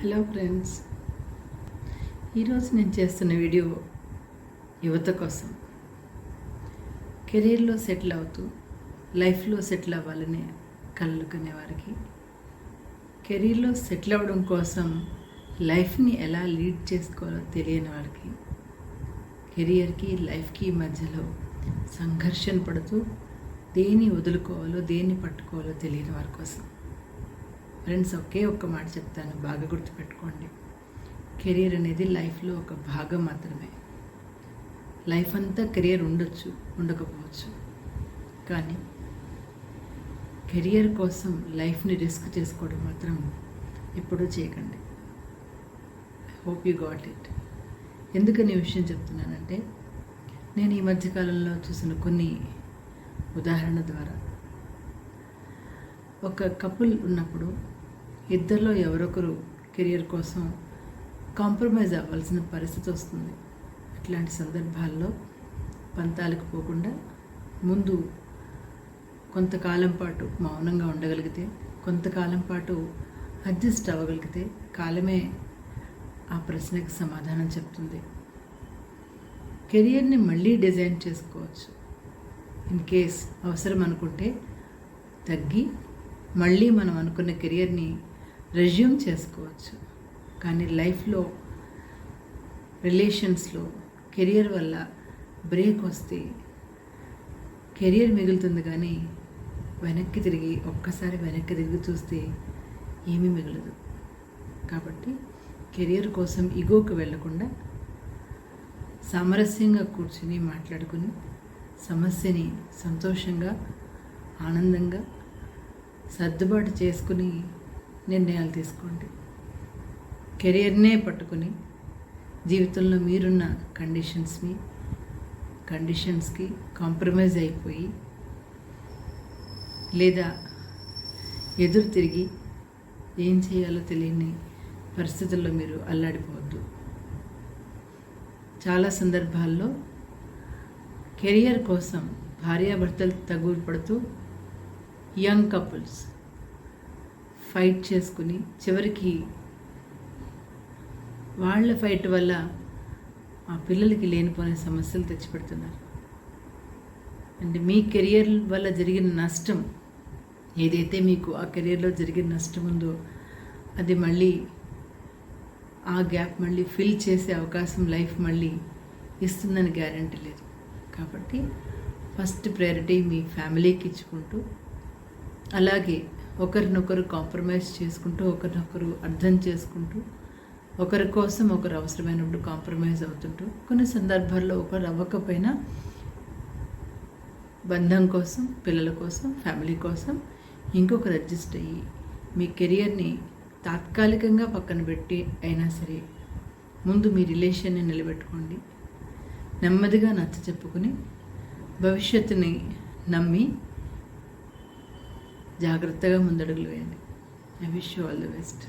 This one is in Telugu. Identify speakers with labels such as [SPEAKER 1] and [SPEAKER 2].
[SPEAKER 1] హలో ఫ్రెండ్స్, ఈరోజు నేను చేస్తున్న వీడియో యువత కోసం. కెరీర్లో సెటిల్ అవుతూ లైఫ్లో సెటిల్ అవ్వాలనే కలలు కనేవారికి, కెరీర్లో సెటిల్ అవ్వడం కోసం లైఫ్ని ఎలా లీడ్ చేసుకోవాలో తెలియని వారికి, కెరియర్కి లైఫ్కి మధ్యలో సంఘర్షణ పడుతూ దేన్ని వదులుకోవాలో దేన్ని పట్టుకోవాలో తెలియని వారి కోసం. ఫ్రెండ్స్, ఒకే ఒక్క మాట చెప్తాను, బాగా గుర్తుపెట్టుకోండి. కెరీర్ అనేది లైఫ్లో ఒక భాగం మాత్రమే. లైఫ్ అంతా కెరియర్ ఉండొచ్చు, ఉండకపోవచ్చు, కానీ కెరియర్ కోసం లైఫ్ని రిస్క్ చేసుకోవడం మాత్రం ఎప్పుడూ చేయకండి. Hope you got it. ఎందుకని ఈ విషయం చెప్తున్నానంటే, నేను ఈ మధ్యకాలంలో చూసిన కొన్ని ఉదాహరణ ద్వారా, ఒక కపుల్ ఉన్నప్పుడు ఇద్దరిలో ఎవరొకరు కెరియర్ కోసం కాంప్రమైజ్ అవ్వాల్సిన పరిస్థితి వస్తుంది. ఇట్లాంటి సందర్భాల్లో పంతాలకు పోకుండా ముందు కొంతకాలం పాటు మౌనంగా ఉండగలిగితే, కొంతకాలం పాటు అడ్జస్ట్ అవ్వగలిగితే కాలమే ఆ ప్రశ్నకి సమాధానం చెప్తుంది. కెరియర్ని మళ్ళీ డిజైన్ చేసుకోవచ్చు. ఇన్ కేస్ అవసరం అనుకుంటే తగ్గి మళ్ళీ మనం అనుకున్న కెరియర్ని రెజ్యూమ్ చేసుకోవచ్చు. కానీ లైఫ్లో, రిలేషన్స్లో కెరియర్ వల్ల బ్రేక్ వస్తే కెరియర్ మిగులుతుంది, కానీ ఒక్కసారి వెనక్కి తిరిగి చూస్తే ఏమీ మిగలదు. కాబట్టి కెరియర్ కోసం ఈగోకి వెళ్లకుండా సామరస్యంగా కూర్చుని మాట్లాడుకుని సమస్యని సంతోషంగా, ఆనందంగా సర్దుబాటు చేసుకుని నిర్ణయాలు తీసుకోండి. కెరియర్నే పట్టుకుని జీవితంలో మీరున్న కండిషన్స్కి కాంప్రమైజ్ అయిపోయి లేదా ఎదురు తిరిగి ఏం చేయాలో తెలియని పరిస్థితుల్లో మీరు అల్లాడిపోవద్దు. చాలా సందర్భాల్లో కెరియర్ కోసం భార్యాభర్తలు తగులు పడుతూ యంగ్ కపుల్స్ ఫైట్ చేసుకుని చివరికి వాళ్ళ ఫైట్ వల్ల ఆ పిల్లలకి లేనిపోయిన సమస్యలు తెచ్చిపెడుతున్నారు. అంటే మీ కెరియర్ వల్ల జరిగిన నష్టం ఏదైతే, మీకు ఆ కెరియర్లో జరిగిన నష్టం ఉందో అది మళ్ళీ ఆ గ్యాప్ మళ్ళీ ఫిల్ చేసే అవకాశం లైఫ్ మళ్ళీ ఇస్తుందని గ్యారంటీ లేదు. కాబట్టి ఫస్ట్ ప్రయారిటీ మీ ఫ్యామిలీకి ఇచ్చుకుంటూ, అలాగే ఒకరినొకరు కాంప్రమైజ్ చేసుకుంటూ, ఒకరినొకరు అర్థం చేసుకుంటూ, ఒకరి కోసం ఒకరు అవసరమైనప్పుడు కాంప్రమైజ్ అవుతుంటూ, కొన్ని సందర్భాల్లో ఒకరు అవ్వకపోయినా బంధం కోసం, పిల్లల కోసం, ఫ్యామిలీ కోసం ఇంకొకరు అడ్జస్ట్ అయ్యి మీ కెరియర్ని తాత్కాలికంగా పక్కన పెట్టి అయినా సరే ముందు మీ రిలేషన్ని నిలబెట్టుకోండి. నెమ్మదిగా నచ్చ చెప్పుకుని భవిష్యత్తుని నమ్మి జాగ్రత్తగా ముందడుగులు వేయండి. I wish you all the best.